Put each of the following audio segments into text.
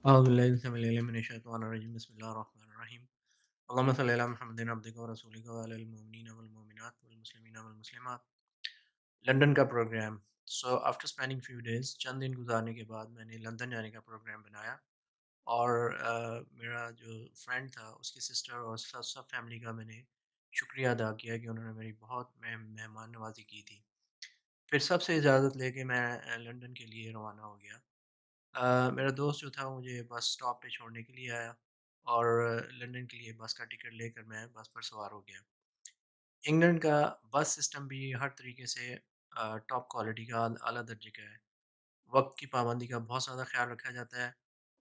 أعوذ بالله السميع العليم من الشيطان الرجيم بسم الله الرحمن الرحيم اللهم صل على محمد عبدك ورسولك وعلى المؤمنين والمؤمنات والمسلمين والمسلمات لندن کا programme so after spending few days چند دن گزارنے کے بعد میں نے لندن جانے کا پروگرام بنایا اور میرا جو فرینڈ تھا اس کی سسٹر اور سب فیملی کا میں نے شکریہ ادا کیا کہ انہوں نے میری بہت مہمان نوازی کی تھی. پھر سب سے اجازت لے کے میں لندن کے لیے روانہ ہو گیا. میرا دوست جو تھا وہ مجھے بس اسٹاپ پہ چھوڑنے کے لیے آیا اور لندن کے لیے بس کا ٹکٹ لے کر میں بس پر سوار ہو گیا. انگلینڈ کا بس سسٹم بھی ہر طریقے سے ٹاپ کوالٹی کا اعلیٰ درجے کا ہے. وقت کی پابندی کا بہت زیادہ خیال رکھا جاتا ہے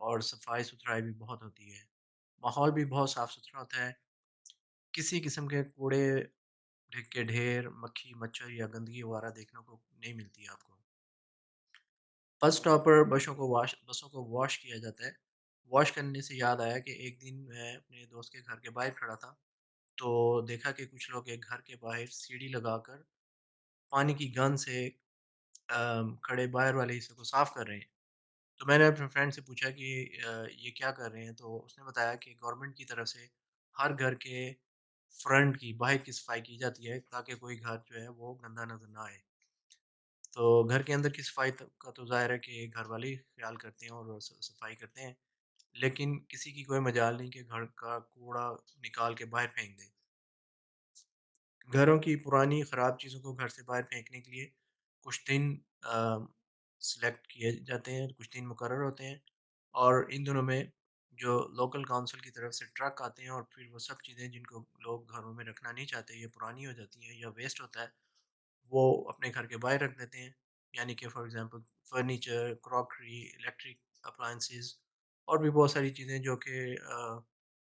اور صفائی ستھرائی بھی بہت ہوتی ہے. ماحول بھی بہت صاف ستھرا ہوتا ہے. کسی قسم کے کوڑے کے ڈھیر مکھی مچھر یا گندگی وغیرہ دیکھنے کو نہیں ملتی ہے آپ کو. بس اسٹاپ پر بسوں کو واش کیا جاتا ہے. واش کرنے سے یاد آیا کہ ایک دن میں اپنے دوست کے گھر کے باہر کھڑا تھا تو دیکھا کہ کچھ لوگ ایک گھر کے باہر سیڑھی لگا کر پانی کی گند سے کھڑے باہر والے حصے کو صاف کر رہے ہیں. تو میں نے اپنے فرینڈ سے پوچھا کہ یہ کیا کر رہے ہیں؟ تو اس نے بتایا کہ گورنمنٹ کی طرف سے ہر گھر کے فرنٹ کی باہر کی صفائی کی جاتی ہے تاکہ کوئی گھر جو ہے وہ گندا نظر نہ آئے. تو گھر کے اندر کی صفائی کا تو ظاہر ہے کہ گھر والے ہی خیال کرتے ہیں اور صفائی کرتے ہیں، لیکن کسی کی کوئی مجال نہیں کہ گھر کا کوڑا نکال کے باہر پھینک دے. گھروں کی پرانی خراب چیزوں کو گھر سے باہر پھینکنے کے لیے کچھ دن سلیکٹ کیے جاتے ہیں، کچھ دن مقرر ہوتے ہیں اور ان دنوں میں جو لوکل کونسل کی طرف سے ٹرک آتے ہیں اور پھر وہ سب چیزیں جن کو لوگ گھروں میں رکھنا نہیں چاہتے یا پرانی ہو جاتی ہیں یا ویسٹ ہوتا ہے وہ اپنے گھر کے باہر رکھ دیتے ہیں. یعنی کہ for example furniture, crockery, electric appliances اور بھی بہت ساری چیزیں جو کہ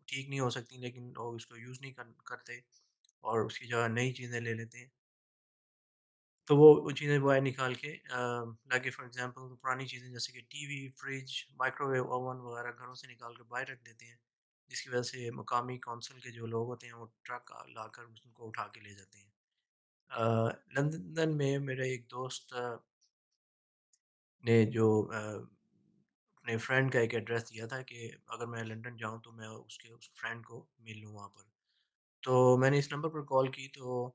ٹھیک نہیں ہو سکتی لیکن لوگ اس کو یوز نہیں کرتے اور اس کی جگہ نئی چیزیں لے لیتے ہیں. تو وہ چیزیں باہر نکال کے لائک فار ایگزامپل پرانی چیزیں جیسے کہ T V, fridge, microwave oven وغیرہ گھروں سے نکال کر باہر رکھ دیتے ہیں، جس کی وجہ سے مقامی کونسل کے جو لوگ ہوتے ہیں وہ ٹرک لا کر ان کو اٹھا کے لے جاتے ہیں. لندن میں میرے ایک دوست نے جو اپنے فرینڈ کا ایک ایڈریس دیا تھا کہ اگر میں لندن جاؤں تو میں اس فرینڈ کو مل لوں وہاں پر. تو میں نے اس نمبر پر کال کی تو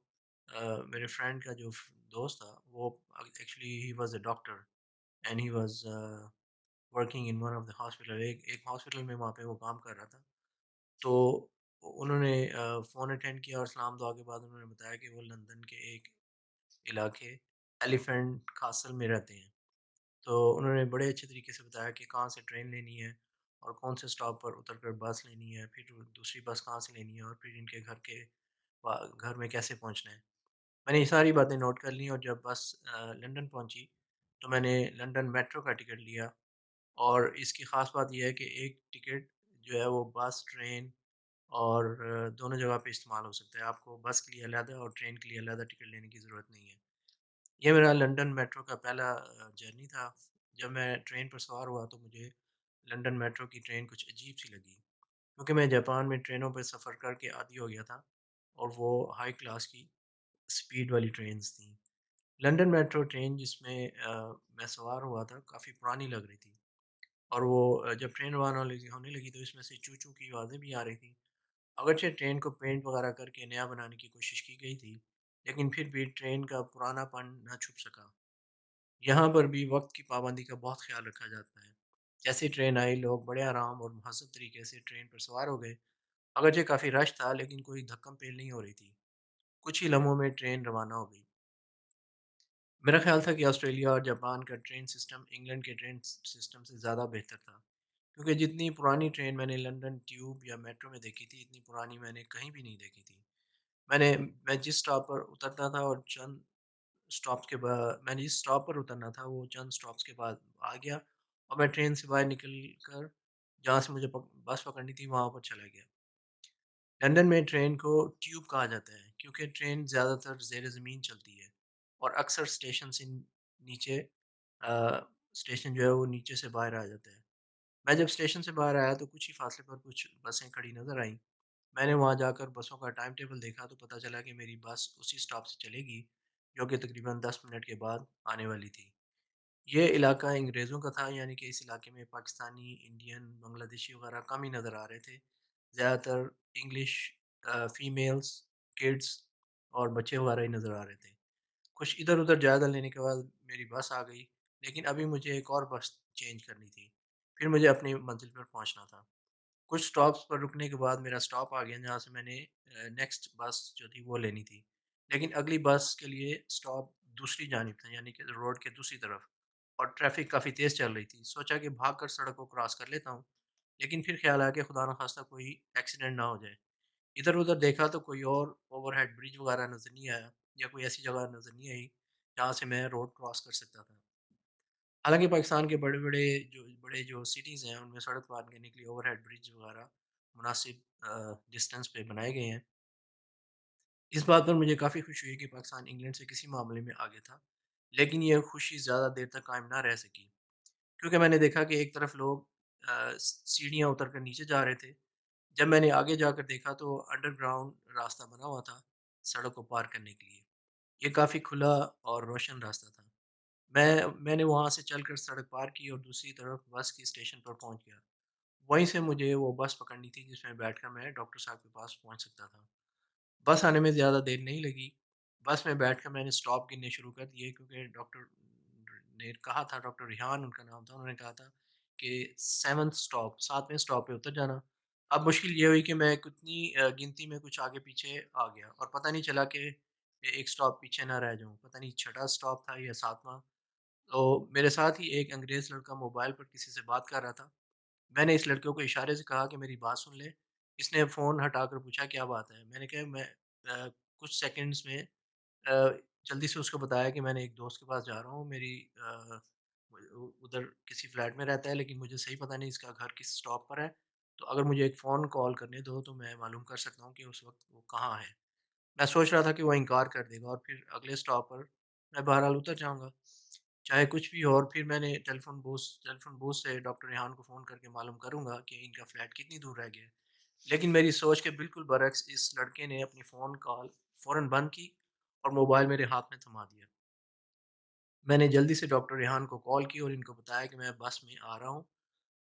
میرے فرینڈ کا جو دوست تھا وہ actually he was a doctor and he was working in one of the hospital. ایک ہاسپٹل میں وہاں پہ وہ کام کر رہا تھا. تو انہوں نے فون اٹینڈ کیا اور سلام دعا کے بعد انہوں نے بتایا کہ وہ لندن کے ایک علاقے ایلیفینٹ کاسل میں رہتے ہیں. تو انہوں نے بڑے اچھے طریقے سے بتایا کہ کہاں سے ٹرین لینی ہے اور کون سے اسٹاپ پر اتر کر بس لینی ہے، پھر دوسری بس کہاں سے لینی ہے اور پھر ان کے گھر میں کیسے پہنچنا ہے. میں نے یہ ساری باتیں نوٹ کر لیں اور جب بس لندن پہنچی تو میں نے لندن میٹرو کا ٹکٹ لیا. اور اس کی خاص بات یہ ہے کہ ایک ٹکٹ جو ہے وہ بس، ٹرین اور دونوں جگہ پہ استعمال ہو سکتا ہے. آپ کو بس کے لیے علیحدہ اور ٹرین کے لیے علیحدہ ٹکٹ لینے کی ضرورت نہیں ہے. یہ میرا لندن میٹرو کا پہلا جرنی تھا. جب میں ٹرین پر سوار ہوا تو مجھے لندن میٹرو کی ٹرین کچھ عجیب سی لگی کیونکہ میں جاپان میں ٹرینوں پہ سفر کر کے عادی ہو گیا تھا اور وہ ہائی کلاس کی اسپیڈ والی ٹرینز تھیں. لندن میٹرو ٹرین جس میں میں سوار ہوا تھا کافی پرانی لگ رہی تھی اور وہ جب ٹرین روانہ ہونے لگی تو اس میں سے چوں چوں کی آوازیں بھی آ رہی تھیں. اگرچہ ٹرین کو پینٹ وغیرہ کر کے نیا بنانے کی کوشش کی گئی تھی لیکن پھر بھی ٹرین کا پرانا پن نہ چھپ سکا. یہاں پر بھی وقت کی پابندی کا بہت خیال رکھا جاتا ہے. جیسے ٹرین آئی لوگ بڑے آرام اور مہذب طریقے سے ٹرین پر سوار ہو گئے. اگرچہ کافی رش تھا لیکن کوئی دھکم پیل نہیں ہو رہی تھی. کچھ ہی لمحوں میں ٹرین روانہ ہو گئی. میرا خیال تھا کہ آسٹریلیا اور جاپان کا ٹرین سسٹم انگلینڈ کے ٹرین سسٹم سے زیادہ بہتر تھا کیونکہ جتنی پرانی ٹرین میں نے لندن ٹیوب یا میٹرو میں دیکھی تھی اتنی پرانی میں نے کہیں بھی نہیں دیکھی تھی. میں جس اسٹاپ پر اترتا تھا اور چند اسٹاپس کے بعد میں نے جس اسٹاپ پر اترنا تھا وہ چند اسٹاپس کے بعد آ گیا اور میں ٹرین سے باہر نکل کر جہاں سے مجھے بس پکڑنی تھی وہاں پر چلا گیا. لندن میں ٹرین کو ٹیوب کہا جاتا ہے کیونکہ ٹرین زیادہ تر زیر زمین چلتی ہے اور اکثر اسٹیشن سے نیچے اسٹیشن جو ہے وہ نیچے سے باہر آ جاتا ہے. میں جب اسٹیشن سے باہر آیا تو کچھ ہی فاصلے پر کچھ بسیں کھڑی نظر آئیں. میں نے وہاں جا کر بسوں کا ٹائم ٹیبل دیکھا تو پتہ چلا کہ میری بس اسی اسٹاپ سے چلے گی جو کہ تقریباً 10 منٹ کے بعد آنے والی تھی. یہ علاقہ انگریزوں کا تھا، یعنی کہ اس علاقے میں پاکستانی، انڈین، بنگلہ دیشی وغیرہ کم ہی نظر آ رہے تھے۔ زیادہ تر انگلش فیمیلز، کڈس اور بچے وغیرہ ہی نظر آ رہے تھے۔ کچھ ادھر ادھر جائزہ لینے کے بعد میری بس آ گئی، لیکن ابھی مجھے ایک اور بس چینج کرنی تھی، پھر مجھے اپنی منزل پر پہنچنا تھا۔ کچھ سٹاپس پر رکنے کے بعد میرا سٹاپ آ گیا، جہاں سے میں نے نیکسٹ بس جو تھی وہ لینی تھی، لیکن اگلی بس کے لیے سٹاپ دوسری جانب تھا، یعنی کہ روڈ کے دوسری طرف، اور ٹریفک کافی تیز چل رہی تھی۔ سوچا کہ بھاگ کر سڑک کو کراس کر لیتا ہوں، لیکن پھر خیال آیا کہ خدا نخواستہ کوئی ایکسیڈنٹ نہ ہو جائے۔ ادھر ادھر دیکھا تو کوئی اور اوور ہیڈ برج وغیرہ نظر نہیں آیا، یا کوئی ایسی جگہ نظر نہیں آئی جہاں سے میں روڈ کراس کر سکتا تھا۔ حالانکہ پاکستان کے بڑے جو سٹیز ہیں ان میں سڑک پار کرنے کے لیے اوور ہیڈ برج وغیرہ مناسب ڈسٹینس پہ بنائے گئے ہیں۔ اس بات پر مجھے کافی خوشی ہوئی کہ پاکستان انگلینڈ سے کسی معاملے میں آگے تھا، لیکن یہ خوشی زیادہ دیر تک قائم نہ رہ سکی، کیونکہ میں نے دیکھا کہ ایک طرف لوگ سیڑھیاں اتر کر نیچے جا رہے تھے۔ جب میں نے آگے جا کر دیکھا تو انڈر گراؤنڈ راستہ بنا ہوا تھا سڑک کو پار کرنے کے لیے۔ یہ کافی کھلا اور روشن راستہ تھا۔ میں نے وہاں سے چل کر سڑک پار کی اور دوسری طرف بس کی اسٹیشن پر پہنچ گیا۔ وہیں سے مجھے وہ بس پکڑنی تھی جس میں بیٹھ کر میں ڈاکٹر صاحب کے پاس پہنچ سکتا تھا۔ بس آنے میں زیادہ دیر نہیں لگی۔ بس میں بیٹھ کر میں نے اسٹاپ گننے شروع کر دیے، کیونکہ ڈاکٹر نے کہا تھا، ڈاکٹر ریحان ان کا نام تھا، انہوں نے کہا تھا کہ 7 اسٹاپ، 7ویں اسٹاپ پہ اتر جانا۔ اب مشکل یہ ہوئی کہ میں کتنی گنتی میں کچھ آگے پیچھے آ گیا، اور پتہ نہیں چلا کہ ایک اسٹاپ پیچھے نہ رہ جاؤں۔ پتہ نہیں چھٹا اسٹاپ تھا یا 7واں۔ تو میرے ساتھ ہی ایک انگریز لڑکا موبائل پر کسی سے بات کر رہا تھا۔ میں نے اس لڑکے کو اشارے سے کہا کہ میری بات سن لے۔ اس نے فون ہٹا کر پوچھا کیا بات ہے؟ میں نے کہا میں کچھ سیکنڈز میں آ، جلدی سے اس کو بتایا کہ میں نے ایک دوست کے پاس جا رہا ہوں، میری ادھر کسی فلیٹ میں رہتا ہے، لیکن مجھے صحیح پتہ نہیں اس کا گھر کس اسٹاپ پر ہے، تو اگر مجھے ایک فون کال کرنے دو تو میں معلوم کر سکتا ہوں کہ اس وقت وہ کہاں ہے۔ میں سوچ رہا تھا کہ وہ انکار کر دے گا اور پھر اگلے اسٹاپ پر میں بہرحال اتر جاؤں گا، چاہے کچھ بھی ہو، اور پھر میں نے ٹیلیفون بوتھ سے ڈاکٹر ریحان کو فون کر کے معلوم کروں گا کہ ان کا فلیٹ کتنی دور رہ گیا ہے۔ لیکن میری سوچ کے بالکل برعکس اس لڑکے نے اپنی فون کال فوراً بند کی اور موبائل میرے ہاتھ میں تھما دیا۔ میں نے جلدی سے ڈاکٹر ریحان کو کال کی اور ان کو بتایا کہ میں بس میں آ رہا ہوں،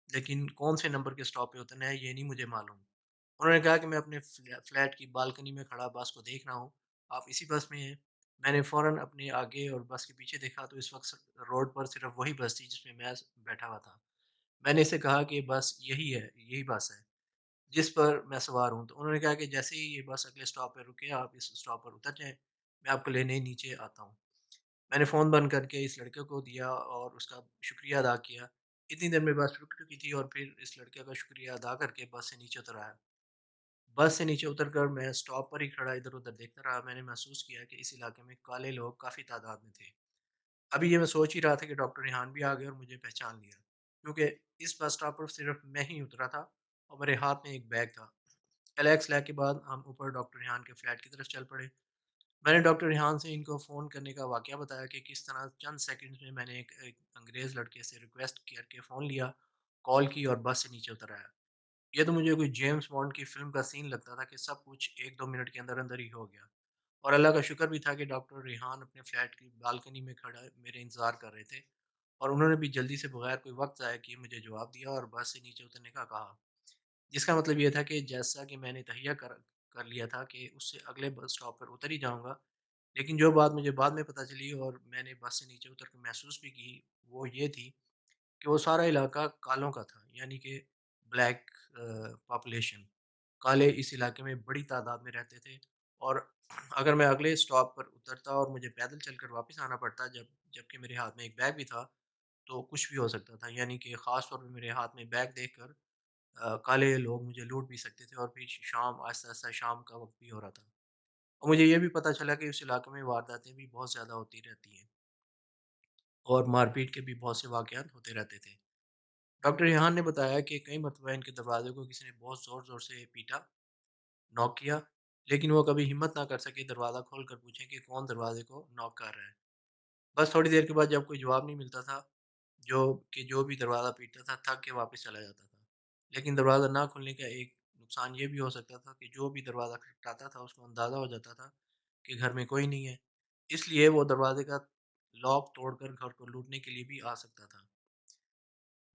لیکن کون سے نمبر کے اسٹاپ پہ اترنا ہے یہ نہیں مجھے معلوم۔ انہوں نے کہا کہ میں اپنے فلیٹ کی بالکنی میں کھڑا بس کو دیکھ رہا ہوں، آپ اسی بس میں ہیں؟ میں نے فوراً اپنے آگے اور بس کے پیچھے دیکھا تو اس وقت روڈ پر صرف وہی بس تھی جس میں بیٹھا ہوا تھا۔ میں نے اسے کہا کہ بس یہی ہے، یہی بس ہے جس پر میں سوار ہوں۔ تو انہوں نے کہا کہ جیسے ہی یہ بس اگلے اسٹاپ پہ رکے آپ اس اسٹاپ پر اتر جائیں، میں آپ کو لینے نیچے آتا ہوں۔ میں نے فون بند کر کے اس لڑکے کو دیا اور اس کا شکریہ ادا کیا۔ اتنی دیر میں بس رک چکی تھی اور پھر اس لڑکے کا شکریہ ادا کر کے بس سے نیچے اتر آیا۔ بس سے نیچے اتر کر میں اسٹاپ پر ہی کھڑا ادھر ادھر دیکھتا رہا۔ میں نے محسوس کیا کہ اس علاقے میں کالے لوگ کافی تعداد میں تھے۔ ابھی یہ میں سوچ ہی رہا تھا کہ ڈاکٹر ریحان بھی آ گئے اور مجھے پہچان لیا، کیونکہ اس بس اسٹاپ پر صرف میں ہی اترا تھا اور میرے ہاتھ میں ایک بیگ تھا۔ الیکس لے کے بعد ہم اوپر ڈاکٹر ریحان کے فلیٹ کی طرف چل پڑے۔ میں نے ڈاکٹر ریحان سے ان کو فون کرنے کا واقعہ بتایا کہ کس طرح چند سیکنڈز میں میں نے ایک انگریز لڑکے سے ریکویسٹ کر کے فون لیا، کال کی اور بس سے نیچے اتر آیا۔ یہ تو مجھے کوئی جیمز بانڈ کی فلم کا سین لگتا تھا کہ سب کچھ 1-2 منٹ کے اندر اندر ہی ہو گیا، اور اللہ کا شکر بھی تھا کہ ڈاکٹر ریحان اپنے فلیٹ کی بالکنی میں کھڑا میرے انتظار کر رہے تھے، اور انہوں نے بھی جلدی سے بغیر کوئی وقت ضائع کیے مجھے جواب دیا اور بس سے نیچے اترنے کا کہا، جس کا مطلب یہ تھا کہ جیسا کہ میں نے تہیہ کر لیا تھا کہ اس سے اگلے بس اسٹاپ پر اتر ہی جاؤں گا۔ لیکن جو بات مجھے بعد میں پتہ چلی اور میں نے بس سے نیچے اتر کے محسوس بھی کی، وہ یہ تھی کہ وہ سارا علاقہ کالوں کا تھا، یعنی کہ بلیک پاپولیشن۔ کالے اس علاقے میں بڑی تعداد میں رہتے تھے، اور اگر میں اگلے اسٹاپ پر اترتا اور مجھے پیدل چل کر واپس آنا پڑتا، جبکہ میرے ہاتھ میں ایک بیگ بھی تھا، تو کچھ بھی ہو سکتا تھا، یعنی کہ خاص طور پہ میرے ہاتھ میں بیگ دیکھ کر کالے لوگ مجھے لوٹ بھی سکتے تھے، اور پھر شام آہستہ آہستہ شام کا وقت بھی ہو رہا تھا، اور مجھے یہ بھی پتہ چلا کہ اس علاقے میں وارداتیں بھی بہت زیادہ ہوتی رہتی ہیں اور مار پیٹ کے بھی بہت سے واقعات ہوتے رہتے تھے۔ ڈاکٹر ریحان نے بتایا کہ کئی مرتبہ ان کے دروازے کو کسی نے بہت زور زور سے پیٹا، ناک کیا، لیکن وہ کبھی ہمت نہ کر سکے دروازہ کھول کر پوچھیں کہ کون دروازے کو ناک کر رہا ہے۔ بس تھوڑی دیر کے بعد جب کوئی جواب نہیں ملتا تھا، جو بھی دروازہ پیٹتا تھا تھک کے واپس چلا جاتا تھا۔ لیکن دروازہ نہ کھلنے کا ایک نقصان یہ بھی ہو سکتا تھا کہ جو بھی دروازہ کھٹکھٹاتا تھا اس کو اندازہ ہو جاتا تھا کہ گھر میں کوئی نہیں ہے، اس لیے وہ دروازے کا لاک توڑ کر گھر کو لوٹنے کے لیے بھی آ سکتا تھا۔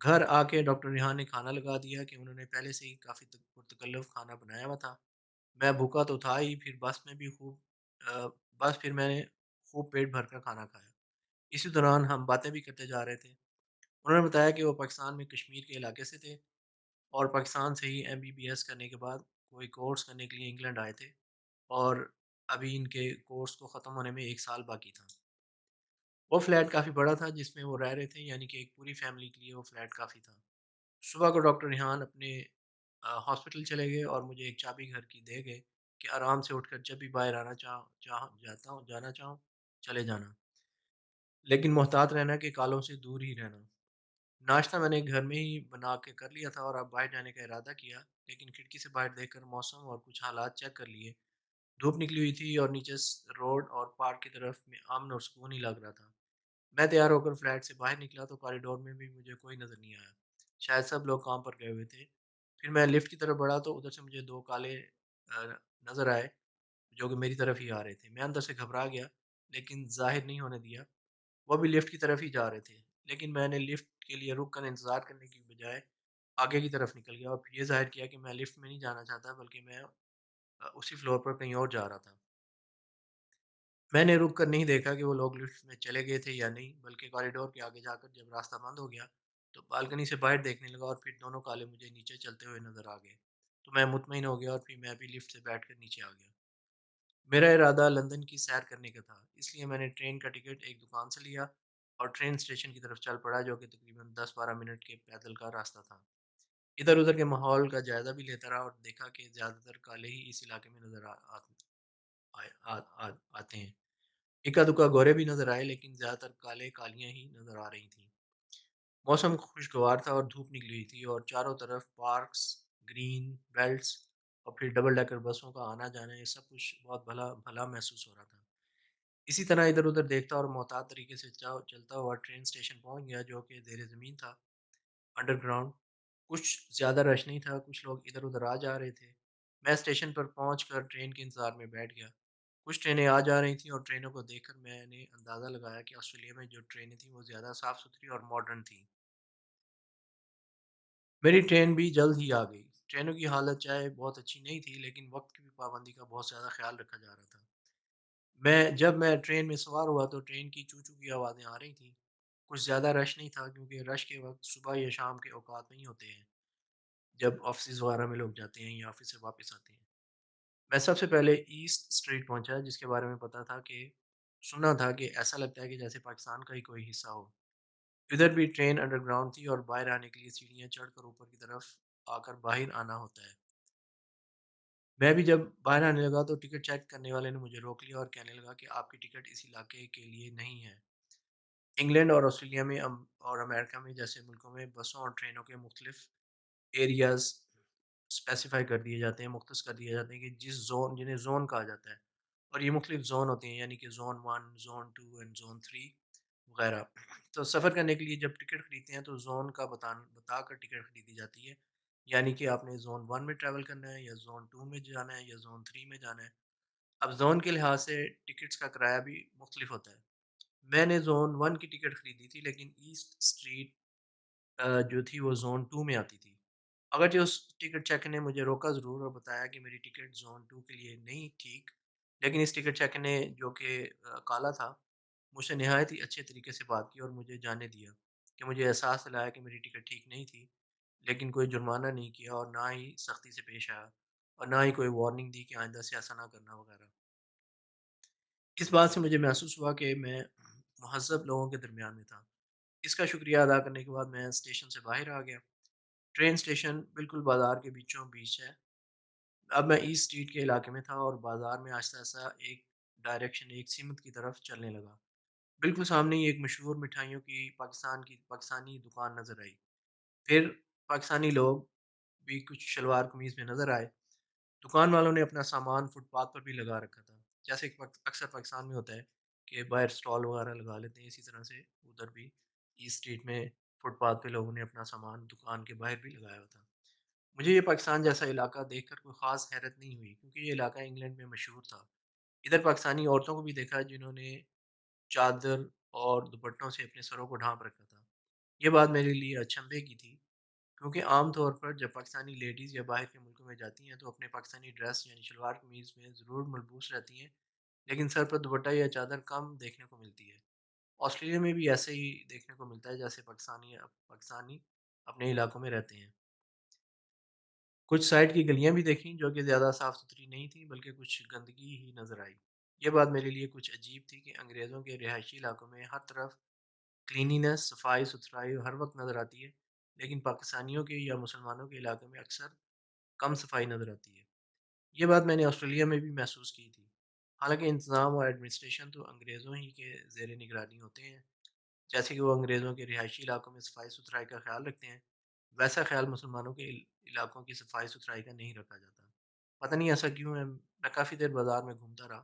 گھر آ کے ڈاکٹر ریحان نے کھانا لگا دیا کہ انہوں نے پہلے سے ہی کافی پرتکلف کھانا بنایا ہوا تھا۔ میں بھوکا تو تھا ہی، پھر بس میں بھی بس پھر میں نے خوب پیٹ بھر کر کھانا کھایا۔ اسی دوران ہم باتیں بھی کرتے جا رہے تھے۔ انہوں نے بتایا کہ وہ پاکستان میں کشمیر کے علاقے سے تھے اور پاکستان سے ہی MBBS کرنے کے بعد کوئی کورس کرنے کے لیے انگلینڈ آئے تھے، اور ابھی ان کے کورس کو ختم ہونے میں 1 سال باقی تھا۔ وہ فلیٹ کافی بڑا تھا جس میں وہ رہ رہے تھے، یعنی کہ ایک پوری فیملی کے لیے وہ فلیٹ کافی تھا۔ صبح کو ڈاکٹر ریحان اپنے ہاسپٹل چلے گئے اور مجھے ایک چابی گھر کی دے گئے کہ آرام سے اٹھ کر جب بھی باہر آنا جانا چاہوں چلے جانا، لیکن محتاط رہنا کہ کالوں سے دور ہی رہنا۔ ناشتہ میں نے گھر میں ہی بنا کے کر لیا تھا اور اب باہر جانے کا ارادہ کیا، لیکن کھڑکی سے باہر دیکھ کر موسم اور کچھ حالات چیک کر لیے۔ دھوپ نکلی ہوئی تھی اور نیچے روڈ اور پارک کی طرف میں امن اور سکون ہی لگ رہا تھا۔ میں تیار ہو کر فلیٹ سے باہر نکلا تو کوریڈور میں بھی مجھے کوئی نظر نہیں آیا، شاید سب لوگ کام پر گئے ہوئے تھے۔ پھر میں لفٹ کی طرف بڑھا تو ادھر سے مجھے دو کالے آ، نظر آئے جو کہ میری طرف ہی آ رہے تھے۔ میں اندر سے گھبرا گیا لیکن ظاہر نہیں ہونے دیا۔ وہ بھی لفٹ کی طرف ہی جا رہے تھے، لیکن میں نے لفٹ کے لیے رک کر انتظار کرنے کی بجائے آگے کی طرف نکل گیا اور پھر یہ ظاہر کیا کہ میں لفٹ میں نہیں جانا چاہتا، بلکہ میں اسی فلور پر کہیں اور جا رہا تھا۔ میں نے رک کر نہیں دیکھا کہ وہ لوگ لفٹ میں چلے گئے تھے یا نہیں، بلکہ کوریڈور کے آگے جا کر جب راستہ بند ہو گیا تو بالکنی سے باہر دیکھنے لگا اور پھر دونوں کالے مجھے نیچے چلتے ہوئے نظر آ گئے، تو میں مطمئن ہو گیا اور پھر میں بھی لفٹ سے بیٹھ کر نیچے آ گیا۔ میرا ارادہ لندن کی سیر کرنے کا تھا، اس لیے میں نے ٹرین کا ٹکٹ ایک دکان سے لیا اور ٹرین اسٹیشن کی طرف چل پڑا، جو کہ تقریباً 10-12 منٹ کے پیدل کا راستہ تھا۔ ادھر ادھر کے ماحول کا جائزہ بھی لیتا رہا اور دیکھا کہ زیادہ تر کالے ہی اس علاقے میں نظر آتے ہیں۔ اکا دکا گورے بھی نظر آئے، لیکن زیادہ تر کالے کالیاں ہی نظر آ رہی تھیں۔ موسم خوشگوار تھا اور دھوپ نکلی ہوئی تھی اور چاروں طرف پارکس، گرین بیلٹس اور پھر ڈبل ڈیکر بسوں کا آنا جانا، یہ سب کچھ بہت بھلا بھلا محسوس ہو رہا تھا۔ اسی طرح ادھر ادھر دیکھتا اور محتاط طریقے سے چلتا ہوا ٹرین اسٹیشن پہنچ گیا، جو کہ زیر زمین تھا، انڈر گراؤنڈ۔ کچھ زیادہ رش نہیں تھا، کچھ لوگ ادھر ادھر آ جا رہے تھے۔ میں اسٹیشن پر پہنچ کر ٹرین کے انتظار میں بیٹھ گیا۔ کچھ ٹرینیں آ جا رہی تھیں اور ٹرینوں کو دیکھ کر میں نے اندازہ لگایا کہ آسٹریلیا میں جو ٹرینیں تھیں وہ زیادہ صاف ستھری اور ماڈرن تھیں۔ میری ٹرین بھی جلد ہی آ گئی۔ ٹرینوں کی حالت چاہے بہت اچھی نہیں تھی، لیکن وقت کی بھی پابندی کا بہت زیادہ خیال رکھا جا رہا تھا۔ جب میں ٹرین میں سوار ہوا تو ٹرین کی چوں چوں کی آوازیں آ رہی تھیں۔ کچھ زیادہ رش نہیں تھا، کیونکہ رش کے وقت صبح یا شام کے اوقات نہیں ہوتے ہیں جب آفسز وغیرہ میں لوگ جاتے ہیں یا آفس سے واپس آتے ہیں۔ میں سب سے پہلے ایسٹ اسٹریٹ پہنچا، جس کے بارے میں پتا تھا کہ سنا تھا کہ ایسا لگتا ہے کہ جیسے پاکستان کا ہی کوئی حصہ ہو۔ ادھر بھی ٹرین انڈر گراؤنڈ تھی اور باہر آنے کے لیے سیڑھیاں چڑھ کر اوپر کی طرف آ کر باہر آنا ہوتا ہے۔ میں بھی جب باہر آنے لگا تو ٹکٹ چیک کرنے والے نے مجھے روک لیا اور کہنے لگا کہ آپ کی ٹکٹ اس علاقے کے لیے نہیں ہے۔ انگلینڈ اور آسٹریلیا میں اور امریکہ میں جیسے ملکوں میں بسوں اور ٹرینوں کے مختلف ایریاز اسپیسیفائی کر دیے جاتے ہیں، مختص کر دیے جاتے ہیں کہ جنہیں زون کہا جاتا ہے، اور یہ مختلف زون ہوتے ہیں، یعنی کہ زون 1، زون 2 اینڈ زون 3 وغیرہ۔ تو سفر کرنے کے لیے جب ٹکٹ خریدتے ہیں تو زون کا بتا کر ٹکٹ خریدی جاتی ہے، یعنی کہ آپ نے زون 1 میں ٹریول کرنا ہے یا زون 2 میں جانا ہے یا زون 3 میں جانا ہے۔ اب زون کے لحاظ سے ٹکٹس کا کرایہ بھی مختلف ہوتا ہے۔ میں نے زون 1 کی ٹکٹ خریدی تھی، لیکن ایسٹ اسٹریٹ جو تھی وہ زون 2 میں آتی تھی۔ اگرچہ اس ٹکٹ چیک نے مجھے روکا ضرور اور بتایا کہ میری ٹکٹ زون 2 کے لیے نہیں ٹھیک، لیکن اس ٹکٹ چیک نے، جو کہ کالا تھا، مجھ سے نہایت ہی اچھے طریقے سے بات کی اور مجھے جانے دیا کہ مجھے احساس دلایا کہ میری ٹکٹ ٹھیک نہیں تھی، لیکن کوئی جرمانہ نہیں کیا اور نہ ہی سختی سے پیش آیا اور نہ ہی کوئی وارننگ دی کہ آئندہ سے ایسا نہ کرنا وغیرہ۔ اس بات سے مجھے محسوس ہوا کہ میں مہذب لوگوں کے درمیان میں تھا۔ اس کا شکریہ ادا کرنے کے بعد میں اسٹیشن سے باہر آ گیا۔ ٹرین اسٹیشن بالکل بازار کے بیچوں بیچ ہے۔ اب میں ایسٹ اسٹریٹ کے علاقے میں تھا اور بازار میں آہستہ آہستہ ایک سمت کی طرف چلنے لگا۔ بالکل سامنے ہی ایک مشہور مٹھائیوں کی پاکستانی دکان نظر آئی۔ پھر پاکستانی لوگ بھی کچھ شلوار قمیض میں نظر آئے۔ دکان والوں نے اپنا سامان فٹ پاتھ پر بھی لگا رکھا تھا، جیسے کہ اکثر پاکستان میں ہوتا ہے کہ باہر اسٹال وغیرہ لگا لیتے ہیں، اسی طرح سے ادھر بھی ایسٹ اسٹریٹ میں فٹ پاتھ پہ لوگوں نے اپنا سامان دکان کے باہر بھی لگایا ہوا تھا۔ مجھے یہ پاکستان جیسا علاقہ دیکھ کر کوئی خاص حیرت نہیں ہوئی، کیونکہ یہ علاقہ انگلینڈ میں مشہور تھا۔ ادھر پاکستانی عورتوں کو بھی دیکھا جنہوں نے چادر اور دوپٹوں سے اپنے سروں کو ڈھانپ رکھا تھا۔ یہ بات میرے لیے اچنبھے کی تھی، کیونکہ عام طور پر جب پاکستانی لیڈیز یا باہر کے ملکوں میں جاتی ہیں تو اپنے پاکستانی ڈریس یعنی شلوار قمیض میں ضرور ملبوس رہتی ہیں، لیکن سر پر دوپٹہ یا چادر کم دیکھنے کو ملتی ہے۔ آسٹریلیا میں بھی ایسے ہی دیکھنے کو ملتا ہے جیسے پاکستانی اپنے علاقوں میں رہتے ہیں۔ کچھ سائڈ کی گلیاں بھی دیکھیں جو کہ زیادہ صاف ستھری نہیں تھیں بلکہ کچھ گندگی ہی نظر آئی۔ یہ بات میرے لیے کچھ عجیب تھی کہ انگریزوں کے رہائشی علاقوں میں ہر طرف کلینینس، صفائی ستھرائی ہر وقت نظر آتی ہے، لیکن پاکستانیوں کے یا مسلمانوں کے علاقے میں اکثر کم صفائی نظر آتی ہے۔ یہ بات میں نے آسٹریلیا میں بھی محسوس کی تھی۔ حالانکہ انتظام اور ایڈمنسٹریشن تو انگریزوں ہی کے زیر نگرانی ہوتے ہیں، جیسے کہ وہ انگریزوں کے رہائشی علاقوں میں صفائی ستھرائی کا خیال رکھتے ہیں، ویسا خیال مسلمانوں کے علاقوں کی صفائی ستھرائی کا نہیں رکھا جاتا۔ پتہ نہیں ایسا کیوں ہے، میں کافی دیر بازار میں گھومتا رہا۔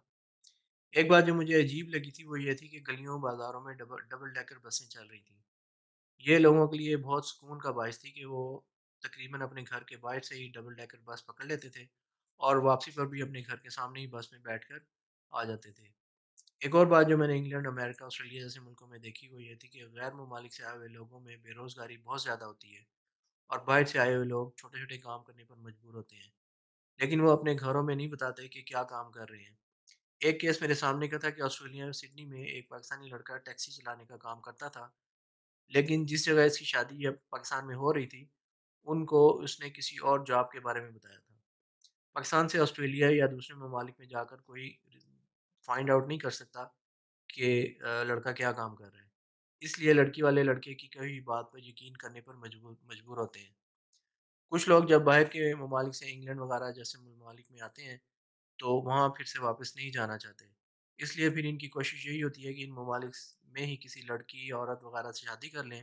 ایک بات جو مجھے عجیب لگی تھی وہ یہ تھی کہ گلیوں بازاروں میں ڈبل ڈبل ڈیکر بسیں چل رہی تھیں۔ یہ لوگوں کے لیے بہت سکون کا باعث تھی کہ وہ تقریباً اپنے گھر کے باہر سے ہی ڈبل ڈیکر بس پکڑ لیتے تھے اور واپسی پر بھی اپنے گھر کے سامنے ہی بس میں بیٹھ کر آ جاتے تھے۔ ایک اور بات جو میں نے انگلینڈ، امریکہ، آسٹریلیا جیسے ملکوں میں دیکھی وہ یہ تھی کہ غیر ممالک سے آئے ہوئے لوگوں میں بے روزگاری بہت زیادہ ہوتی ہے اور باہر سے آئے ہوئے لوگ چھوٹے چھوٹے کام کرنے پر مجبور ہوتے ہیں، لیکن وہ اپنے گھروں میں نہیں بتاتے کہ کیا کام کر رہے ہیں۔ ایک کیس میرے سامنے کا تھا کہ آسٹریلیا سڈنی میں ایک پاکستانی لڑکا ٹیکسی چلانے کا کام کرتا تھا، لیکن جس جگہ اس کی شادی یا پاکستان میں ہو رہی تھی ان کو اس نے کسی اور جاب کے بارے میں بتایا تھا۔ پاکستان سے آسٹریلیا یا دوسرے ممالک میں جا کر کوئی فائنڈ آؤٹ نہیں کر سکتا کہ لڑکا کیا کام کر رہا ہے، اس لیے لڑکی والے لڑکے کی کئی بات پر یقین کرنے پر مجبور ہوتے ہیں۔ کچھ لوگ جب باہر کے ممالک سے انگلینڈ وغیرہ جیسے ممالک میں آتے ہیں تو وہاں پھر سے واپس نہیں جانا چاہتے، اس لیے پھر ان کی کوشش یہی ہوتی ہے کہ ان ممالک میں ہی کسی لڑکی عورت وغیرہ سے شادی کر لیں،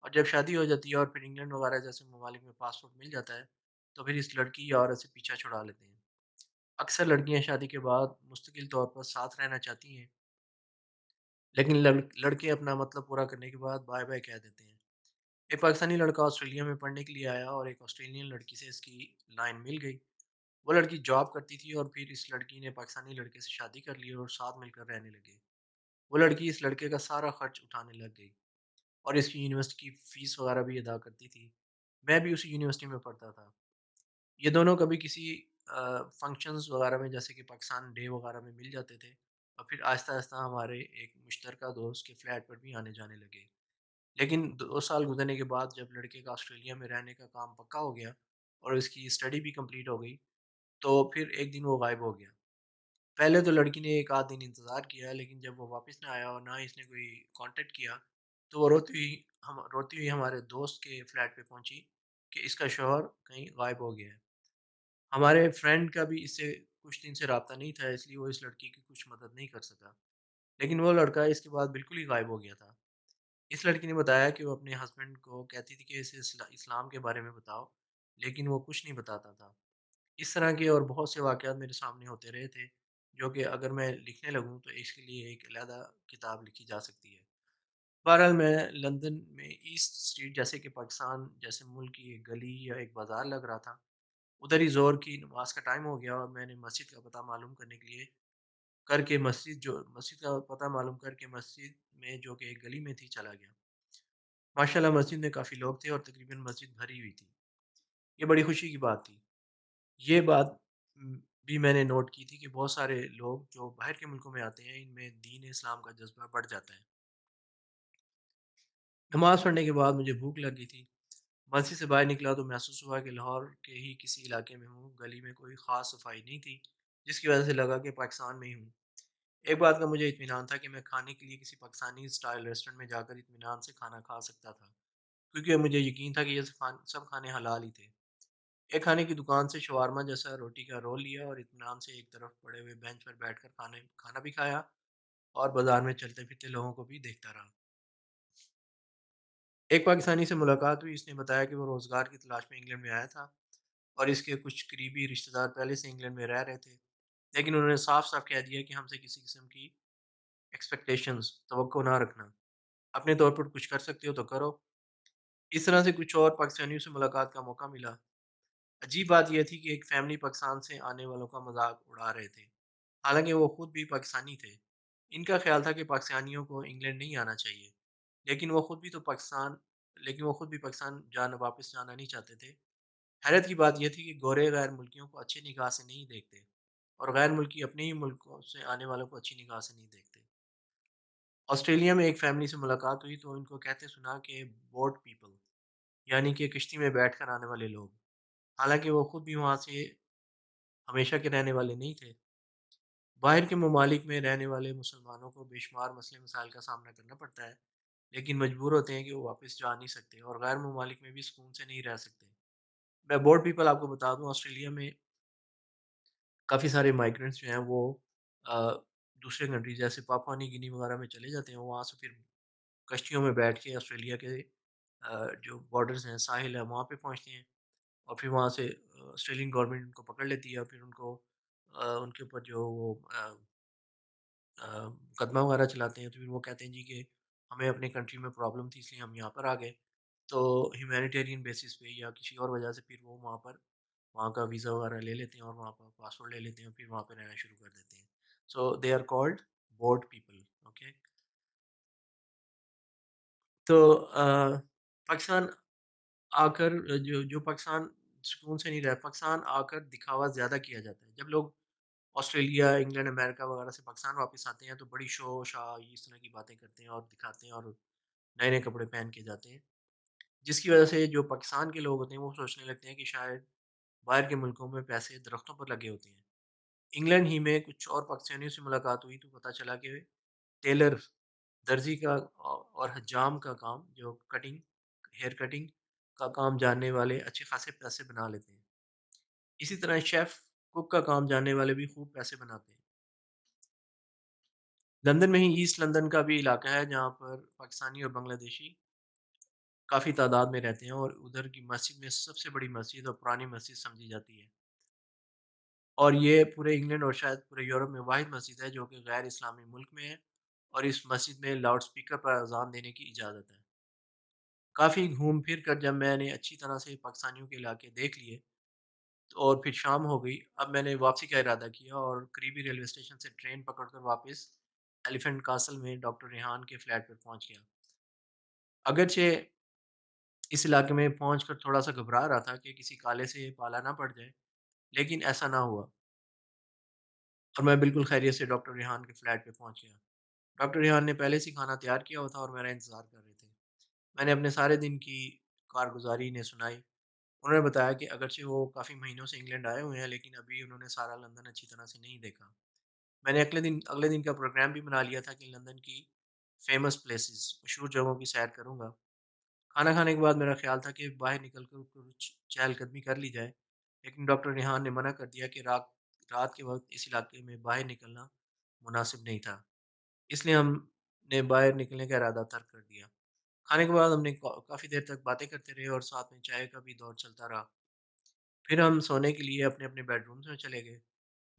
اور جب شادی ہو جاتی ہے اور پھر انگلینڈ وغیرہ جیسے ممالک میں پاسپورٹ مل جاتا ہے تو پھر اس لڑکی یا عورت سے پیچھا چھڑا لیتے ہیں۔ اکثر لڑکیاں شادی کے بعد مستقل طور پر ساتھ رہنا چاہتی ہیں، لیکن لڑکے اپنا مطلب پورا کرنے کے بعد بائے بائے کہہ دیتے ہیں۔ ایک پاکستانی لڑکا آسٹریلیا میں پڑھنے کے لیے آیا اور ایک آسٹریلین لڑکی سے اس کی لائن مل گئی۔ وہ لڑکی جاب کرتی تھی اور پھر اس لڑکی نے پاکستانی لڑکے سے شادی کر لی اور ساتھ مل کر رہنے لگے۔ وہ لڑکی اس لڑکے کا سارا خرچ اٹھانے لگ گئی اور اس کی یونیورسٹی کی فیس وغیرہ بھی ادا کرتی تھی۔ میں بھی اسی یونیورسٹی میں پڑھتا تھا۔ یہ دونوں کبھی کسی فنکشنز وغیرہ میں جیسے کہ پاکستان ڈے وغیرہ میں مل جاتے تھے اور پھر آہستہ آہستہ ہمارے ایک مشترکہ دوست کے فلیٹ پر بھی آنے جانے لگے۔ لیکن 2 سال گزرنے کے بعد جب لڑکے کا آسٹریلیا میں رہنے کا کام پکا ہو گیا اور اس کی اسٹڈی بھی کمپلیٹ ہو گئی تو پھر ایک دن وہ غائب ہو گیا۔ پہلے تو لڑکی نے ایک آدھ دن انتظار کیا، لیکن جب وہ واپس نہ آیا اور نہ ہی اس نے کوئی کانٹیکٹ کیا تو وہ روتی ہوئی ہمارے دوست کے فلیٹ پہ پہنچی کہ اس کا شوہر کہیں غائب ہو گیا ہے۔ ہمارے فرینڈ کا بھی اس سے کچھ دن سے رابطہ نہیں تھا، اس لیے وہ اس لڑکی کی کچھ مدد نہیں کر سکا، لیکن وہ لڑکا اس کے بعد بالکل ہی غائب ہو گیا تھا۔ اس لڑکی نے بتایا کہ وہ اپنے ہسبینڈ کو کہتی تھی کہ اسے اسلام کے بارے میں بتاؤ، لیکن وہ کچھ نہیں بتاتا تھا۔ اس طرح کے اور بہت سے واقعات میرے سامنے ہوتے رہے تھے جو کہ اگر میں لکھنے لگوں تو اس کے لیے ایک علیحدہ کتاب لکھی جا سکتی ہے۔ بہرحال میں لندن میں ایسٹ اسٹریٹ جیسے کہ پاکستان جیسے ملک کی ایک گلی یا ایک بازار لگ رہا تھا، ادھر ہی زور کی نماز کا ٹائم ہو گیا اور میں نے مسجد کا پتہ معلوم کرنے کے لیے مسجد کا پتہ معلوم کر کے مسجد میں جو کہ ایک گلی میں تھی چلا گیا۔ ماشاءاللہ مسجد میں کافی لوگ تھے اور تقریباً مسجد بھری ہوئی تھی۔ یہ بڑی خوشی کی بات تھی۔ یہ بات بھی میں نے نوٹ کی تھی کہ بہت سارے لوگ جو باہر کے ملکوں میں آتے ہیں ان میں دین اسلام کا جذبہ بڑھ جاتا ہے۔ نماز پڑھنے کے بعد مجھے بھوک لگ گئی تھی۔ مسجد سے باہر نکلا تو محسوس ہوا کہ لاہور کے ہی کسی علاقے میں ہوں، گلی میں کوئی خاص صفائی نہیں تھی، جس کی وجہ سے لگا کہ پاکستان میں ہی ہوں۔ ایک بات کا مجھے اطمینان تھا کہ میں کھانے کے لیے کسی پاکستانی اسٹائل ریسٹورنٹ میں جا کر اطمینان سے کھانا کھا سکتا تھا، کیونکہ مجھے یقین تھا کہ یہ سب کھانے حلال ہی تھے۔ ایک کھانے کی دکان سے شوارما جیسا روٹی کا رول لیا اور اطمینان سے ایک طرف پڑے ہوئے بینچ پر بیٹھ کر کھانا بھی کھایا اور بازار میں چلتے پھرتے لوگوں کو بھی دیکھتا رہا۔ ایک پاکستانی سے ملاقات ہوئی، اس نے بتایا کہ وہ روزگار کی تلاش میں انگلینڈ میں آیا تھا اور اس کے کچھ قریبی رشتہ دار پہلے سے انگلینڈ میں رہ رہے تھے، لیکن انہوں نے صاف صاف کہہ دیا کہ ہم سے کسی قسم کی ایکسپیکٹیشنز توقع نہ رکھنا، اپنے طور پر کچھ کر سکتے ہو تو کرو۔ اس طرح سے کچھ اور پاکستانیوں سے ملاقات کا موقع ملا۔ عجیب بات یہ تھی کہ ایک فیملی پاکستان سے آنے والوں کا مذاق اڑا رہے تھے، حالانکہ وہ خود بھی پاکستانی تھے۔ ان کا خیال تھا کہ پاکستانیوں کو انگلینڈ نہیں آنا چاہیے، لیکن وہ خود بھی تو پاکستان لیکن وہ خود بھی پاکستان واپس جانا نہیں چاہتے تھے۔ حیرت کی بات یہ تھی کہ گورے غیر ملکیوں کو اچھی نگاہ سے نہیں دیکھتے اور غیر ملکی اپنے ہی ملکوں سے آنے والوں کو اچھی نگاہ سے نہیں دیکھتے۔ آسٹریلیا میں ایک فیملی سے ملاقات ہوئی تو ان کو کہتے سنا کہ بوٹ پیپل، یعنی کہ کشتی میں بیٹھ کر آنے والے لوگ، حالانکہ وہ خود بھی وہاں سے ہمیشہ کے رہنے والے نہیں تھے۔ باہر کے ممالک میں رہنے والے مسلمانوں کو بے شمار مسئلے مسائل کا سامنا کرنا پڑتا ہے، لیکن مجبور ہوتے ہیں کہ وہ واپس جا نہیں سکتے اور غیر ممالک میں بھی سکون سے نہیں رہ سکتے۔ میں بورڈ پیپل آپ کو بتا دوں، آسٹریلیا میں کافی سارے مائیگرنٹس جو ہیں وہ آ، دوسرے کنٹری جیسے پاپوا نئی گینی وغیرہ میں چلے جاتے ہیں، وہاں سے پھر کشتیوں میں بیٹھ کے آسٹریلیا کے جو بارڈرز ہیں، ساحل ہے، وہاں پہ پہنچتے ہیں اور پھر وہاں سے آسٹریلین گورنمنٹ ان کو پکڑ لیتی ہے اور پھر ان کو ان کے اوپر جو وہ مقدمہ وغیرہ چلاتے ہیں، تو پھر وہ کہتے ہیں جی کہ ہمیں اپنے کنٹری میں پرابلم تھی اس لیے ہم یہاں پر آ گئے، تو ہیومینیٹیرین بیسس پہ یا کسی اور وجہ سے پھر وہ وہاں کا ویزا وغیرہ لے لیتے ہیں اور وہاں پر پاسپورٹ لے لیتے ہیں اور پھر وہاں پہ رہنا شروع کر دیتے ہیں۔ So they are called bored people, okay. تو پاکستان آ کر جو جو پاکستان سکون سے نہیں رہا، پاکستان آ کر دکھاوا زیادہ کیا جاتا ہے۔ جب لوگ آسٹریلیا، انگلینڈ، امریکہ وغیرہ سے پاکستان واپس آتے ہیں تو بڑی شو شا اس طرح کی باتیں کرتے ہیں اور دکھاتے ہیں اور نئے نئے کپڑے پہن کے جاتے ہیں، جس کی وجہ سے جو پاکستان کے لوگ ہوتے ہیں وہ سوچنے لگتے ہیں کہ شاید باہر کے ملکوں میں پیسے درختوں پر لگے ہوتے ہیں۔ انگلینڈ ہی میں کچھ اور پاکستانیوں سے ملاقات ہوئی تو پتہ چلا کہ ٹیلر، درزی کا اور حجام کا کام، جو کٹنگ، ہیئر کٹنگ کا کام جاننے والے اچھے خاصے پیسے بنا لیتے ہیں۔ اسی طرح شیف، کک کا کام جاننے والے بھی خوب پیسے بناتے ہیں۔ لندن میں ہی ایسٹ لندن کا بھی علاقہ ہے جہاں پر پاکستانی اور بنگلہ دیشی کافی تعداد میں رہتے ہیں اور ادھر کی مسجد میں سب سے بڑی مسجد اور پرانی مسجد سمجھی جاتی ہے، اور یہ پورے انگلینڈ اور شاید پورے یورپ میں واحد مسجد ہے جو کہ غیر اسلامی ملک میں ہے، اور اس مسجد میں لاؤڈ سپیکر پر اذان دینے کی اجازت ہے۔ کافی گھوم پھر کر جب میں نے اچھی طرح سے پاکستانیوں کے علاقے دیکھ لیے اور پھر شام ہو گئی، اب میں نے واپسی کا ارادہ کیا اور قریبی ریلوے اسٹیشن سے ٹرین پکڑ کر واپس ایلیفنٹ کاسل میں ڈاکٹر ریحان کے فلیٹ پر پہنچ گیا۔ اگرچہ اس علاقے میں پہنچ کر تھوڑا سا گھبرا رہا تھا کہ کسی کالے سے پالا نہ پڑ جائے، لیکن ایسا نہ ہوا اور میں بالکل خیریت سے ڈاکٹر ریحان کے فلیٹ پہ پہنچ گیا۔ ڈاکٹر ریحان نے پہلے سے کھانا تیار کیا ہوا تھا اور میرا انتظار کر رہے تھے۔ میں نے اپنے سارے دن کی کارگزاری انہیں سنائی۔ انہوں نے بتایا کہ اگرچہ وہ کافی مہینوں سے انگلینڈ آئے ہوئے ہیں لیکن ابھی انہوں نے سارا لندن اچھی طرح سے نہیں دیکھا۔ میں نے اگلے دن کا پروگرام بھی بنا لیا تھا کہ لندن کی فیمس پلیسز، مشہور جگہوں کی سیر کروں گا۔ کھانا کھانے کے بعد میرا خیال تھا کہ باہر نکل کر کچھ چہل قدمی کر لی جائے، لیکن ڈاکٹر ریحان نے منع کر دیا کہ رات کے وقت اس علاقے میں باہر نکلنا مناسب نہیں تھا، اس لیے ہم نے باہر نکلنے کا ارادہ ترک کر دیا۔ کھانے کے بعد ہم نے کافی دیر تک باتیں کرتے رہے اور ساتھ میں چائے کا بھی دور چلتا رہا۔ پھر ہم سونے کے لیے اپنے اپنے بیڈ رومز میں چلے گئے۔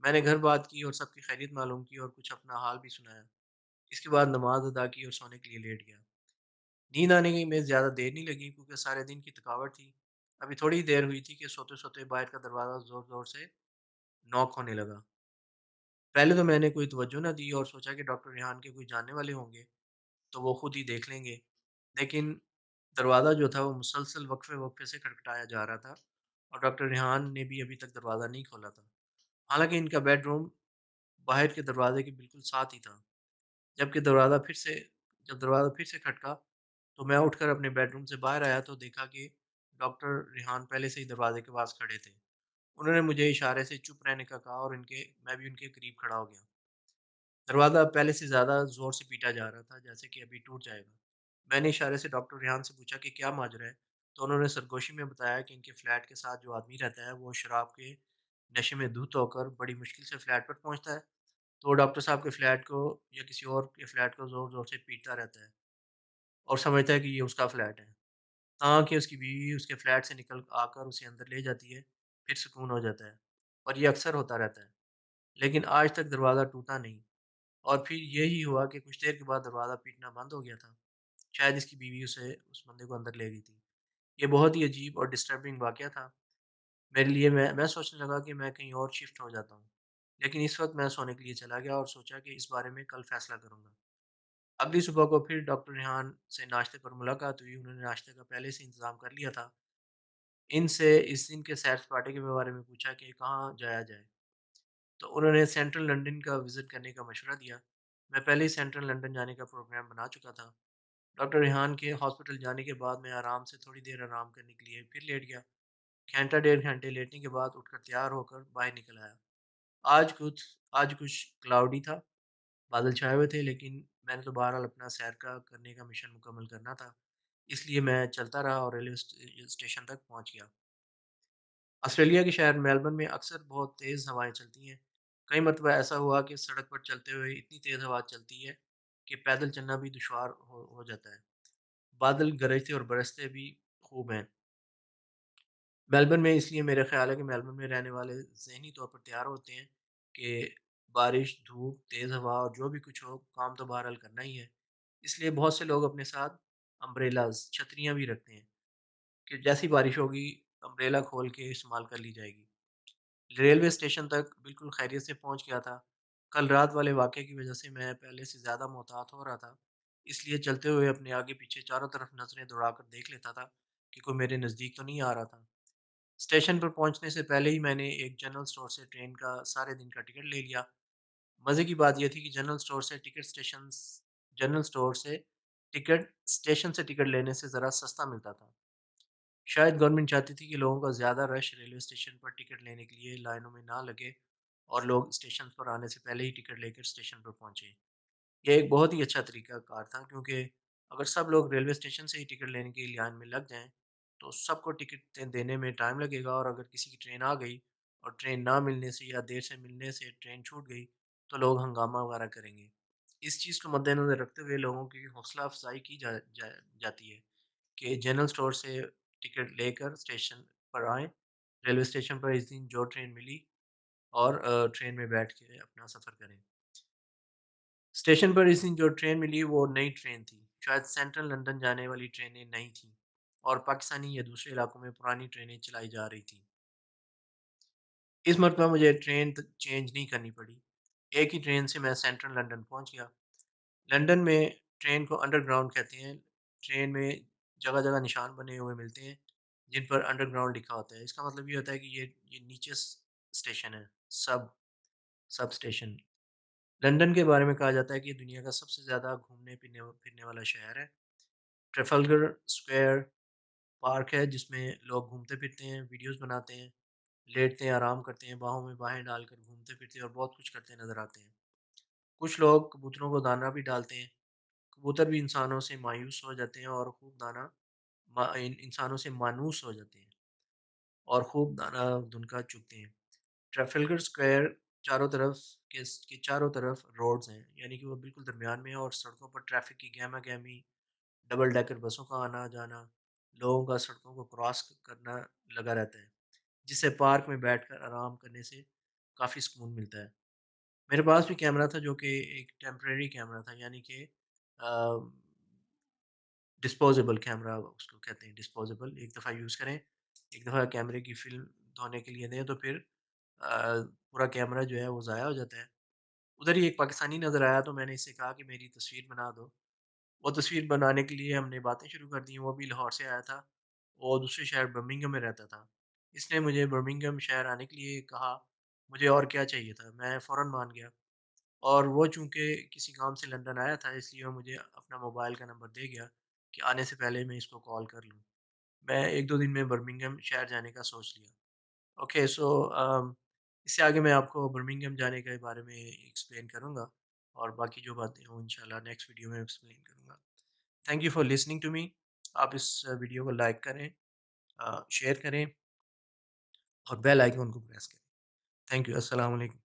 میں نے گھر بات کی اور سب کی خیریت معلوم کی اور کچھ اپنا حال بھی سنایا۔ اس کے بعد نماز ادا کی اور سونے کے لیے لیٹ گیا۔ نیند آنے کی میں زیادہ دیر نہیں لگی کیونکہ سارے دن کی تھکاوٹ تھی۔ ابھی تھوڑی ہی دیر ہوئی تھی کہ سوتے سوتے باہر کا دروازہ زور زور سے نوک ہونے لگا۔ پہلے تو میں نے کوئی توجہ نہ دی اور سوچا کہ ڈاکٹر ریحان کے کوئی جاننے والے ہوں گے تو وہ خود ہی دیکھ لیں گے، لیکن دروازہ جو تھا وہ مسلسل وقفے وقفے سے کھٹکھٹایا جا رہا تھا اور ڈاکٹر ریحان نے بھی ابھی تک دروازہ نہیں کھولا تھا، حالانکہ ان کا بیڈ روم باہر کے دروازے کے بالکل ساتھ ہی تھا۔ جبکہ جب دروازہ پھر سے کھٹکا تو میں اٹھ کر اپنے بیڈ روم سے باہر آیا تو دیکھا کہ ڈاکٹر ریحان پہلے سے ہی دروازے کے پاس کھڑے تھے۔ انہوں نے مجھے اشارے سے چپ رہنے کا کہا اور میں بھی ان کے قریب کھڑا ہو گیا۔ دروازہ پہلے سے زیادہ زور سے پیٹا جا رہا تھا جیسے کہ ابھی ٹوٹ جائے گا۔ میں نے اشارے سے ڈاکٹر ریحان سے پوچھا کہ کیا ماجرا ہے، تو انہوں نے سرگوشی میں بتایا کہ ان کے فلیٹ کے ساتھ جو آدمی رہتا ہے وہ شراب کے نشے میں دھت ہو کر بڑی مشکل سے فلیٹ پر پہنچتا ہے، تو وہ ڈاکٹر صاحب کے فلیٹ کو یا کسی اور کے فلیٹ کو زور زور سے پیٹتا رہتا ہے اور سمجھتا ہے کہ یہ اس کا فلیٹ ہے، تاکہ اس کی بیوی اس کے فلیٹ سے نکل آ کر اسے اندر لے جاتی ہے، پھر سکون ہو جاتا ہے، اور یہ اکثر ہوتا رہتا ہے۔ لیکن آج تک دروازہ ٹوٹا نہیں، اور پھر یہی ہوا کہ کچھ دیر کے بعد دروازہ پیٹنا بند ہو گیا تھا۔ شاید اس کی بیوی اس بندے کو اندر لے گئی تھی۔ یہ بہت ہی عجیب اور ڈسٹربنگ واقعہ تھا میرے لیے۔ میں سوچنے لگا کہ میں کہیں اور شفٹ ہو جاتا ہوں، لیکن اس وقت میں سونے کے لیے چلا گیا اور سوچا کہ اس بارے میں کل فیصلہ کروں گا۔ اگلی صبح کو پھر ڈاکٹر ریحان سے ناشتے پر ملاقات ہوئی۔ انہوں نے ناشتے کا پہلے سے انتظام کر لیا تھا۔ ان سے اس دن کے سیر سپاٹے کے بارے میں پوچھا کہ کہاں جایا جائے، تو انہوں نے سینٹرل لنڈن کا وزٹ کرنے کا مشورہ دیا۔ میں پہلے ہی سینٹرل لنڈن جانے کا پروگرام بنا چکا تھا۔ ڈاکٹر ریحان کے ہاسپٹل جانے کے بعد میں آرام سے تھوڑی دیر آرام کرنے کے لیے پھر لیٹ گیا۔ گھنٹہ 1.5 گھنٹے لیٹنے کے بعد اٹھ کر تیار ہو کر باہر نکل آیا۔ آج کچھ آج کچھ کلاؤڈی تھا، بادل چھائے ہوئے تھے، لیکن میں نے تو بہرحال اپنا سیر کا کرنے کا مشن مکمل کرنا تھا، اس لیے میں چلتا رہا اور ریلوے اسٹیشن تک پہنچ گیا۔ آسٹریلیا کے شہر میلبرن میں اکثر بہت تیز ہوائیں چلتی ہیں۔ کئی مرتبہ ایسا ہوا کہ سڑک پر چلتے ہوئے اتنی تیز ہوا چلتی ہے کہ پیدل چلنا بھی دشوار ہو جاتا ہے۔ بادل گرجتے اور برستے بھی خوب ہیں۔ میلبرن میں اس لیے میرا خیال ہے کہ میلبرن میں رہنے والے ذہنی طور پر تیار ہوتے ہیں کہ بارش، دھوپ، تیز ہوا اور جو بھی کچھ ہو، کام تو بہرحال کرنا ہی ہے۔ اس لیے بہت سے لوگ اپنے ساتھ امبریلاز، چھتریاں بھی رکھتے ہیں کہ جیسی بارش ہوگی امبریلا کھول کے استعمال کر لی جائے گی۔ ریلوے اسٹیشن تک بالکل خیریت سے پہنچ گیا تھا۔ کل رات والے واقعے کی وجہ سے میں پہلے سے زیادہ محتاط ہو رہا تھا، اس لیے چلتے ہوئے اپنے آگے پیچھے چاروں طرف نظریں دوڑا کر دیکھ لیتا تھا کہ کوئی میرے نزدیک تو نہیں آ رہا تھا۔ اسٹیشن پر پہنچنے سے پہلے ہی میں نے ایک جنرل اسٹور سے ٹرین کا سارے دن کا ٹکٹ لے لیا۔ مزے کی بات یہ تھی کہ جنرل اسٹور سے ٹکٹ اسٹیشن سے ٹکٹ لینے سے ذرا سستا ملتا تھا۔ شاید گورنمنٹ چاہتی تھی کہ لوگوں کا زیادہ رش ریلوے اسٹیشن پر ٹکٹ لینے کے لیے لائنوں میں نہ لگے اور لوگ اسٹیشن پر آنے سے پہلے ہی ٹکٹ لے کر اسٹیشن پر پہنچیں۔ یہ ایک بہت ہی اچھا طریقہ کار تھا، کیونکہ اگر سب لوگ ریلوے اسٹیشن سے ہی ٹکٹ لینے کی لائن میں لگ جائیں تو سب کو ٹکٹ دینے میں ٹائم لگے گا، اور اگر کسی کی ٹرین آ گئی اور ٹرین نہ ملنے سے یا دیر سے ملنے سے ٹرین چھوٹ گئی تو لوگ ہنگامہ وغیرہ کریں گے۔ اس چیز کو مد نظر رکھتے ہوئے لوگوں کی حوصلہ افزائی کی جاتی ہے کہ جنرل اسٹور سے ٹکٹ لے کر اسٹیشن پر آئیں۔ ریلوے اسٹیشن پر اس دن جو ٹرین ملی اور ٹرین میں بیٹھ کے اپنا سفر کریں۔ اسٹیشن پر اس دن جو ٹرین ملی وہ نئی ٹرین تھی، شاید سینٹرل لندن جانے والی ٹرینیں نئی تھیں اور پاکستانی یا دوسرے علاقوں میں پرانی ٹرینیں چلائی جا رہی تھیں۔ اس مرتبہ مجھے ٹرین چینج نہیں کرنی پڑی، ایک ہی ٹرین سے میں سینٹرل لندن پہنچ گیا۔ لندن میں ٹرین کو انڈر گراؤنڈ کہتے ہیں۔ ٹرین میں جگہ جگہ نشان بنے ہوئے ملتے ہیں جن پر انڈر گراؤنڈ لکھا ہوتا ہے۔ اس کا مطلب یہ ہوتا ہے کہ یہ نیچے اسٹیشن ہے، سب اسٹیشن۔ لندن کے بارے میں کہا جاتا ہے کہ یہ دنیا کا سب سے زیادہ گھومنے پھرنے والا شہر ہے۔ ٹریفلگر اسکوائر پارک ہے جس میں لوگ گھومتے پھرتے ہیں، ویڈیوز بناتے ہیں، لیٹتے ہیں، آرام کرتے ہیں، باہوں میں باہیں ڈال کر گھومتے پھرتے ہیں اور بہت کچھ کرتے نظر آتے ہیں۔ کچھ لوگ کبوتروں کو دانہ بھی ڈالتے ہیں۔ کبوتر بھی انسانوں سے مایوس ہو جاتے ہیں اور خوب دانہ انسانوں سے مانوس ہو جاتے ہیں اور خوب دانہ دن کا چگتے ہیں۔ ٹریفلگر اسکوائر چاروں طرف کے چاروں طرف روڈز ہیں، یعنی کہ وہ بالکل درمیان میں ہے، اور سڑکوں پر ٹریفک کی گہما گہمی، ڈبل ڈیکر بسوں کا آنا جانا، لوگوں کا سڑکوں کو کراس کرنا لگا رہتا ہے، جس سے پارک میں بیٹھ کر آرام کرنے سے کافی سکون ملتا ہے۔ میرے پاس بھی کیمرہ تھا جو کہ ایک ٹیمپریری کیمرہ تھا، یعنی کہ ڈسپوزیبل کیمرہ اس کو کہتے ہیں، ڈسپوزیبل، ایک دفعہ یوز کریں، ایک دفعہ کیمرے کی فلم دھونے کے لیے دیں تو پھر پورا کیمرہ جو ہے وہ ضائع ہو جاتا ہے۔ ادھر ہی ایک پاکستانی نظر آیا تو میں نے اس سے کہا کہ میری تصویر بنا دو۔ وہ تصویر بنانے کے لیے ہم نے باتیں شروع کر دیں۔ وہ بھی لاہور سے آیا تھا، وہ دوسرے شہر برمنگھم میں رہتا تھا۔ اس نے مجھے برمنگھم شہر آنے کے لیے کہا، مجھے اور کیا چاہیے تھا، میں فوراً مان گیا، اور وہ چونکہ کسی کام سے لندن آیا تھا اس لیے وہ مجھے اپنا موبائل کا نمبر دے گیا کہ آنے سے پہلے میں اس کو کال کر لوں۔ میں ایک دو دن میں برمنگھم شہر جانے کا سوچ لیا۔ اوکے، سو اس سے آگے میں آپ کو برمنگھم جانے کے بارے میں ایکسپلین کروں گا، اور باقی جو باتیں ہوں انشاءاللہ نیکسٹ ویڈیو میں ایکسپلین کروں گا۔ Thank you for listening to me. آپ اس ویڈیو کو لائک کریں، شیئر کریں اور بیل آئیکن کو پریس کریں۔ تھینک یو، السلام علیکم۔